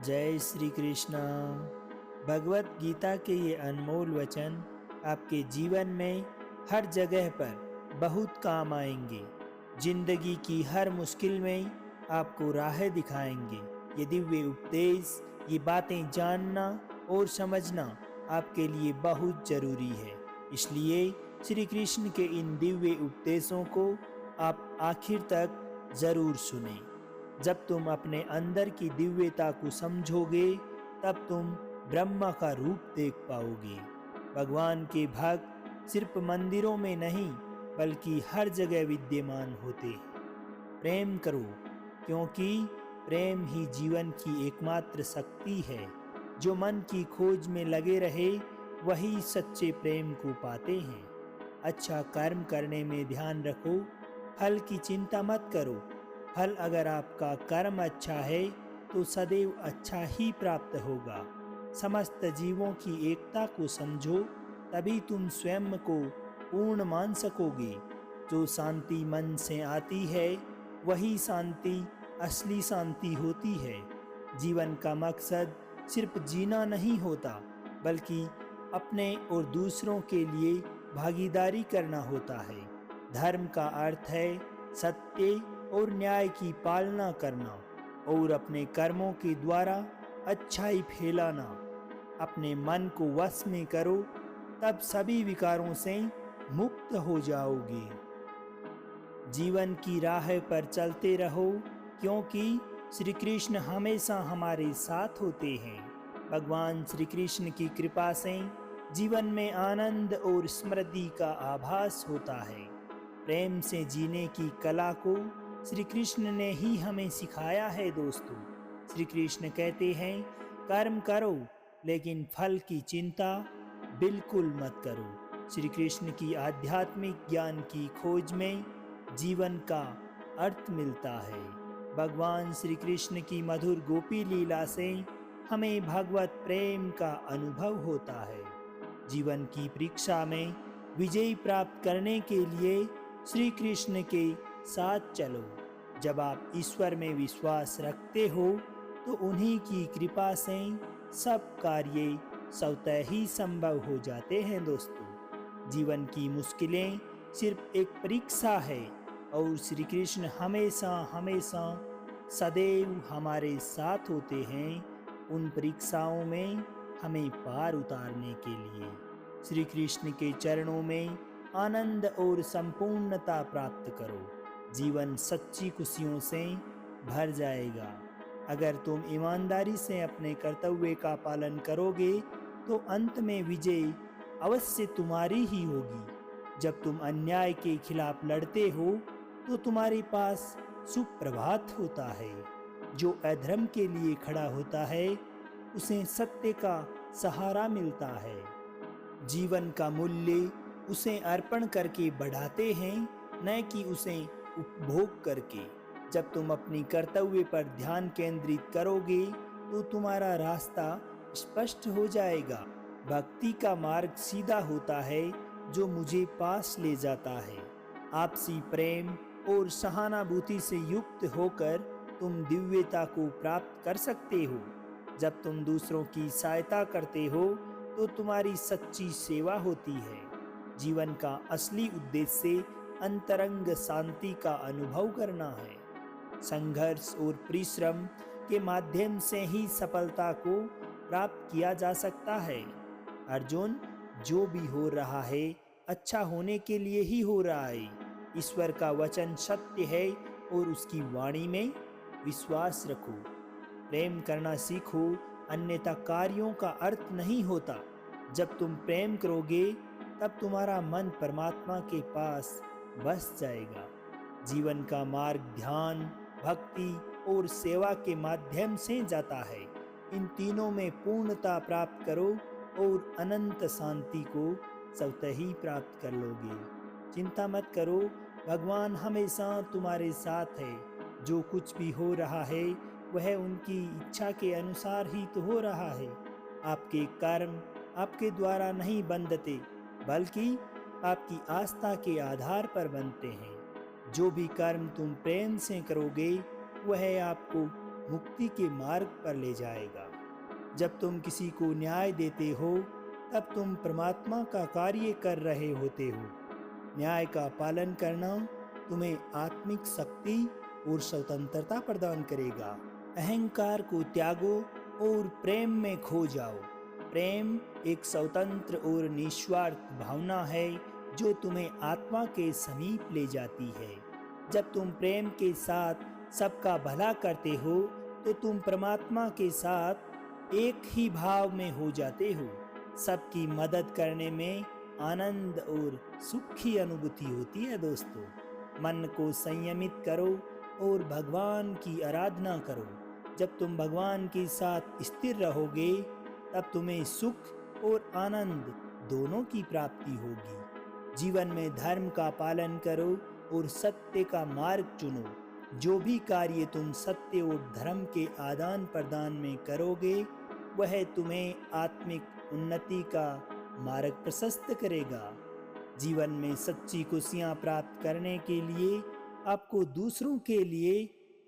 जय श्री कृष्ण। भगवत गीता के ये अनमोल वचन आपके जीवन में हर जगह पर बहुत काम आएंगे। जिंदगी की हर मुश्किल में आपको राह दिखाएंगे। ये दिव्य उपदेश, ये बातें जानना और समझना आपके लिए बहुत जरूरी है। इसलिए श्री कृष्ण के इन दिव्य उपदेशों को आप आखिर तक जरूर सुने। जब तुम अपने अंदर की दिव्यता को समझोगे तब तुम ब्रह्मा का रूप देख पाओगे। भगवान के भक्त सिर्फ मंदिरों में नहीं बल्कि हर जगह विद्यमान होते हैं। प्रेम करो, क्योंकि प्रेम ही जीवन की एकमात्र शक्ति है। जो मन की खोज में लगे रहे वही सच्चे प्रेम को पाते हैं। अच्छा कर्म करने में ध्यान रखो, फल की चिंता मत करो। फल अगर आपका कर्म अच्छा है तो सदैव अच्छा ही प्राप्त होगा। समस्त जीवों की एकता को समझो, तभी तुम स्वयं को पूर्ण मान सकोगे। जो शांति मन से आती है वही शांति असली शांति होती है। जीवन का मकसद सिर्फ जीना नहीं होता बल्कि अपने और दूसरों के लिए भागीदारी करना होता है। धर्म का अर्थ है सत्य और न्याय की पालना करना और अपने कर्मों के द्वारा अच्छाई फैलाना। अपने मन को वश में करो, तब सभी विकारों से मुक्त हो जाओगे। जीवन की राह पर चलते रहो, क्योंकि श्री कृष्ण हमेशा हमारे साथ होते हैं। भगवान श्री कृष्ण की कृपा से जीवन में आनंद और समृद्धि का आभास होता है। प्रेम से जीने की कला को श्री कृष्ण ने ही हमें सिखाया है दोस्तों। श्री कृष्ण कहते हैं, कर्म करो लेकिन फल की चिंता बिल्कुल मत करो। श्री कृष्ण की आध्यात्मिक ज्ञान की खोज में जीवन का अर्थ मिलता है। भगवान श्री कृष्ण की मधुर गोपी लीला से हमें भगवत प्रेम का अनुभव होता है। जीवन की परीक्षा में विजय प्राप्त करने के लिए श्री कृष्ण के साथ चलो। जब आप ईश्वर में विश्वास रखते हो तो उन्हीं की कृपा से सब कार्य स्वतः ही संभव हो जाते हैं दोस्तों। जीवन की मुश्किलें सिर्फ एक परीक्षा है और श्री कृष्ण हमेशा हमेशा सदैव हमारे साथ होते हैं उन परीक्षाओं में हमें पार उतारने के लिए। श्री कृष्ण के चरणों में आनंद और संपूर्णता प्राप्त करो। जीवन सच्ची खुशियों से भर जाएगा। अगर तुम ईमानदारी से अपने कर्तव्य का पालन करोगे तो अंत में विजय अवश्य तुम्हारी ही होगी। जब तुम अन्याय के खिलाफ लड़ते हो तो तुम्हारे पास सुप्रभात होता है। जो अधर्म के लिए खड़ा होता है उसे सत्य का सहारा मिलता है। जीवन का मूल्य उसे अर्पण करके बढ़ाते हैं, न कि उसे उपभोग करके। जब तुम अपनी कर्तव्य पर ध्यान केंद्रित करोगे तो तुम्हारा रास्ता स्पष्ट हो जाएगा। भक्ति का मार्ग सीधा होता है जो मुझे पास ले जाता है। आपसी प्रेम और सहानुभूति से युक्त होकर तुम दिव्यता को प्राप्त कर सकते हो। जब तुम दूसरों की सहायता करते हो तो तुम्हारी सच्ची सेवा होती है। जीवन का असली उद्देश्य अंतरंग शांति का अनुभव करना है। संघर्ष और परिश्रम के माध्यम से ही सफलता को प्राप्त किया जा सकता है। अर्जुन, जो भी हो रहा है अच्छा होने के लिए ही हो रहा है। ईश्वर का वचन सत्य है और उसकी वाणी में विश्वास रखो। प्रेम करना सीखो, अन्यथा कार्यों का अर्थ नहीं होता। जब तुम प्रेम करोगे तब तुम्हारा मन परमात्मा के पास बस जाएगा। जीवन का मार्ग ध्यान, भक्ति और सेवा के माध्यम से जाता है। इन तीनों में पूर्णता प्राप्त करो और अनंत शांति को स्वतः ही प्राप्त कर लोगे। चिंता मत करो, भगवान हमेशा तुम्हारे साथ है। जो कुछ भी हो रहा है वह उनकी इच्छा के अनुसार ही तो हो रहा है। आपके कर्म आपके द्वारा नहीं बंधते बल्कि आपकी आस्था के आधार पर बनते हैं। जो भी कर्म तुम प्रेम से करोगे वह आपको मुक्ति के मार्ग पर ले जाएगा। जब तुम किसी को न्याय देते हो तब तुम परमात्मा का कार्य कर रहे होते हो। न्याय का पालन करना तुम्हें आत्मिक शक्ति और स्वतंत्रता प्रदान करेगा। अहंकार को त्यागो और प्रेम में खो जाओ। प्रेम एक स्वतंत्र और निस्वार्थ भावना है जो तुम्हें आत्मा के समीप ले जाती है। जब तुम प्रेम के साथ सबका भला करते हो तो तुम परमात्मा के साथ एक ही भाव में हो जाते हो। सबकी मदद करने में आनंद और सुख की अनुभूति होती है दोस्तों। मन को संयमित करो और भगवान की आराधना करो। जब तुम भगवान के साथ स्थिर रहोगे तब तुम्हें सुख और आनंद दोनों की प्राप्ति होगी। जीवन में धर्म का पालन करो और सत्य का मार्ग चुनो। जो भी कार्य तुम सत्य और धर्म के आदान प्रदान में करोगे वह तुम्हें आत्मिक उन्नति का मार्ग प्रशस्त करेगा। जीवन में सच्ची खुशियां प्राप्त करने के लिए आपको दूसरों के लिए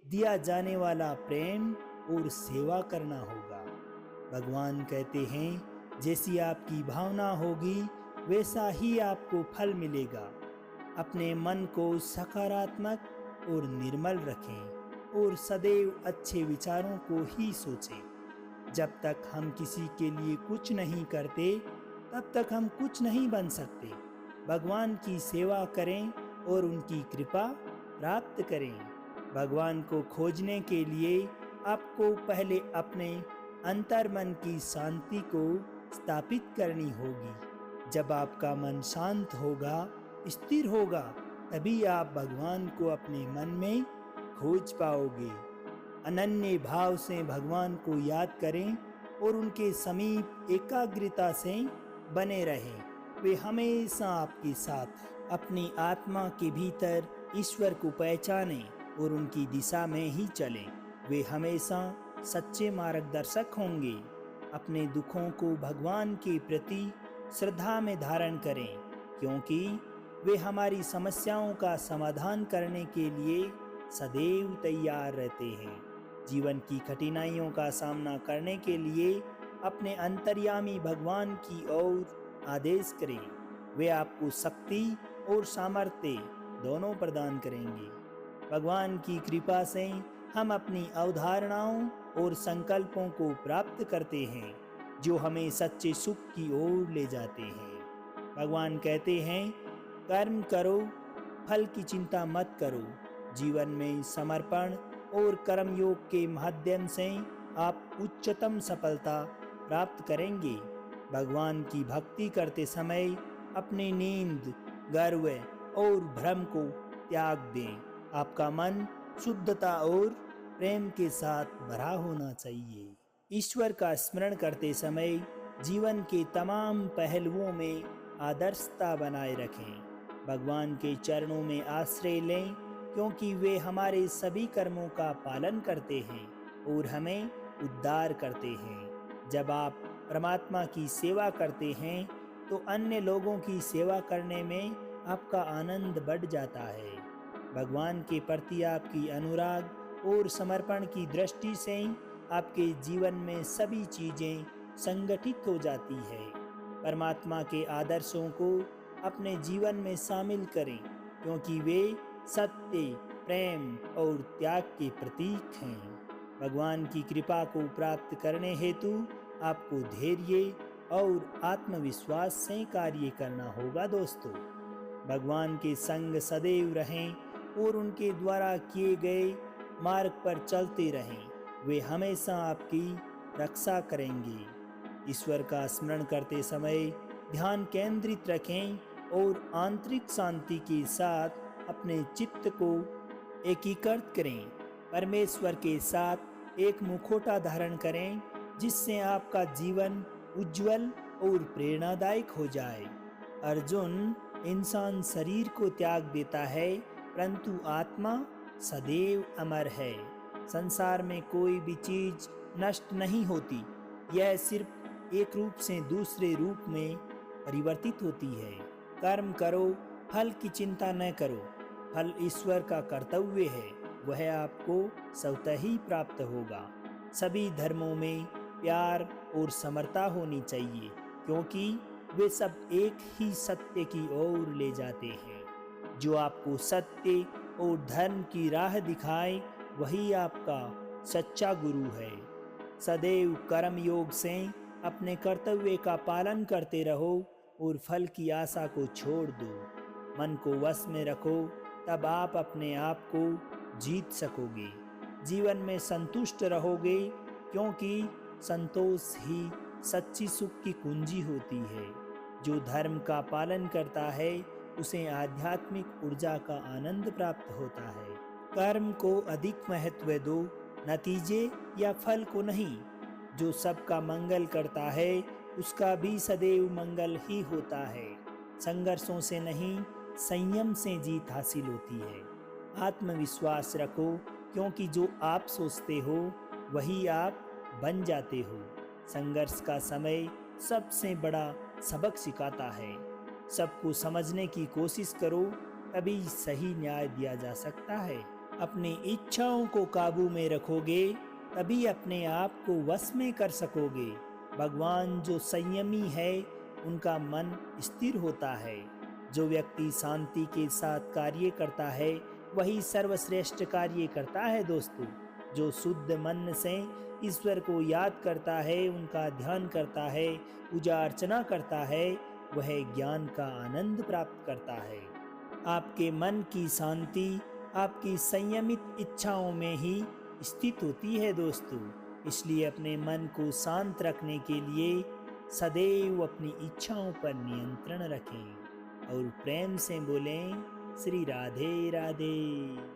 दिया जाने वाला प्रेम और सेवा करना होगा। भगवान कहते हैं, जैसी आपकी भावना होगी वैसा ही आपको फल मिलेगा। अपने मन को सकारात्मक और निर्मल रखें और सदैव अच्छे विचारों को ही सोचें। जब तक हम किसी के लिए कुछ नहीं करते तब तक हम कुछ नहीं बन सकते। भगवान की सेवा करें और उनकी कृपा प्राप्त करें। भगवान को खोजने के लिए आपको पहले अपने अंतर्मन की शांति को स्थापित करनी होगी। जब आपका मन शांत होगा, स्थिर होगा, तभी आप भगवान को अपने मन में खोज पाओगे। अनन्य भाव से भगवान को याद करें और उनके समीप एकाग्रता से बने रहें। वे हमेशा आपके साथ हैं। अपनी आत्मा के भीतर ईश्वर को पहचानें और उनकी दिशा में ही चलें। वे हमेशा सच्चे मार्गदर्शक होंगे। अपने दुखों को भगवान के प्रति श्रद्धा में धारण करें, क्योंकि वे हमारी समस्याओं का समाधान करने के लिए सदैव तैयार रहते हैं। जीवन की कठिनाइयों का सामना करने के लिए अपने अंतर्यामी भगवान की ओर आदेश करें। वे आपको शक्ति और सामर्थ्य दोनों प्रदान करेंगे। भगवान की कृपा से हम अपनी अवधारणाओं और संकल्पों को प्राप्त करते हैं, जो हमें सच्चे सुख की ओर ले जाते हैं। भगवान कहते हैं, कर्म करो, फल की चिंता मत करो। जीवन में समर्पण और कर्मयोग के माध्यम से आप उच्चतम सफलता प्राप्त करेंगे। भगवान की भक्ति करते समय अपनी नींद, गर्व और भ्रम को त्याग दें। आपका मन शुद्धता और प्रेम के साथ भरा होना चाहिए। ईश्वर का स्मरण करते समय जीवन के तमाम पहलुओं में आदर्शता बनाए रखें। भगवान के चरणों में आश्रय लें, क्योंकि वे हमारे सभी कर्मों का पालन करते हैं और हमें उद्धार करते हैं। जब आप परमात्मा की सेवा करते हैं तो अन्य लोगों की सेवा करने में आपका आनंद बढ़ जाता है। भगवान के प्रति आपकी अनुराग और समर्पण की दृष्टि से आपके जीवन में सभी चीजें संगठित हो जाती है। परमात्मा के आदर्शों को अपने जीवन में शामिल करें, क्योंकि वे सत्य, प्रेम और त्याग के प्रतीक हैं। भगवान की कृपा को प्राप्त करने हेतु आपको धैर्य और आत्मविश्वास से कार्य करना होगा दोस्तों। भगवान के संग सदैव रहें और उनके द्वारा किए गए मार्ग पर चलते रहें। वे हमेशा आपकी रक्षा करेंगे। ईश्वर का स्मरण करते समय ध्यान केंद्रित रखें और आंतरिक शांति के साथ अपने चित्त को एकीकृत करें। परमेश्वर के साथ एक मुखौटा धारण करें, जिससे आपका जीवन उज्जवल और प्रेरणादायक हो जाए। अर्जुन, इंसान शरीर को त्याग देता है, परंतु आत्मा सदैव अमर है। संसार में कोई भी चीज नष्ट नहीं होती, यह सिर्फ एक रूप से दूसरे रूप में परिवर्तित होती है। कर्म करो, फल की चिंता न करो। फल ईश्वर का कर्तव्य है। वह आपको स्वतः ही प्राप्त होगा। सभी धर्मों में प्यार और समरता होनी चाहिए, क्योंकि वे सब एक ही सत्य की ओर ले जाते हैं। जो आपको सत्य और धर्म की राह दिखाए, वही आपका सच्चा गुरु है। सदैव कर्म योग से अपने कर्तव्य का पालन करते रहो और फल की आशा को छोड़ दो। मन को वश में रखो, तब आप अपने आप को जीत सकोगे। जीवन में संतुष्ट रहोगे, क्योंकि संतोष ही सच्ची सुख की कुंजी होती है। जो धर्म का पालन करता है, उसे आध्यात्मिक ऊर्जा का आनंद प्राप्त होता है। कर्म को अधिक महत्व दो, नतीजे या फल को नहीं। जो सबका मंगल करता है, उसका भी सदैव मंगल ही होता है। संघर्षों से नहीं, संयम से जीत हासिल होती है। आत्मविश्वास रखो, क्योंकि जो आप सोचते हो वही आप बन जाते हो। संघर्ष का समय सबसे बड़ा सबक सिखाता है। सबको समझने की कोशिश करो, तभी सही न्याय दिया जा सकता है। अपनी इच्छाओं को काबू में रखोगे, तभी अपने आप को वश में कर सकोगे। भगवान जो संयमी है, उनका मन स्थिर होता है। जो व्यक्ति शांति के साथ कार्य करता है, वही सर्वश्रेष्ठ कार्य करता है दोस्तों। जो शुद्ध मन से ईश्वर को याद करता है, उनका ध्यान करता है, पूजा अर्चना करता है, वह ज्ञान का आनंद प्राप्त करता है। आपके मन की शांति आपकी संयमित इच्छाओं में ही स्थित होती है दोस्तों। इसलिए अपने मन को शांत रखने के लिए सदैव अपनी इच्छाओं पर नियंत्रण रखें और प्रेम से बोलें, श्री राधे राधे।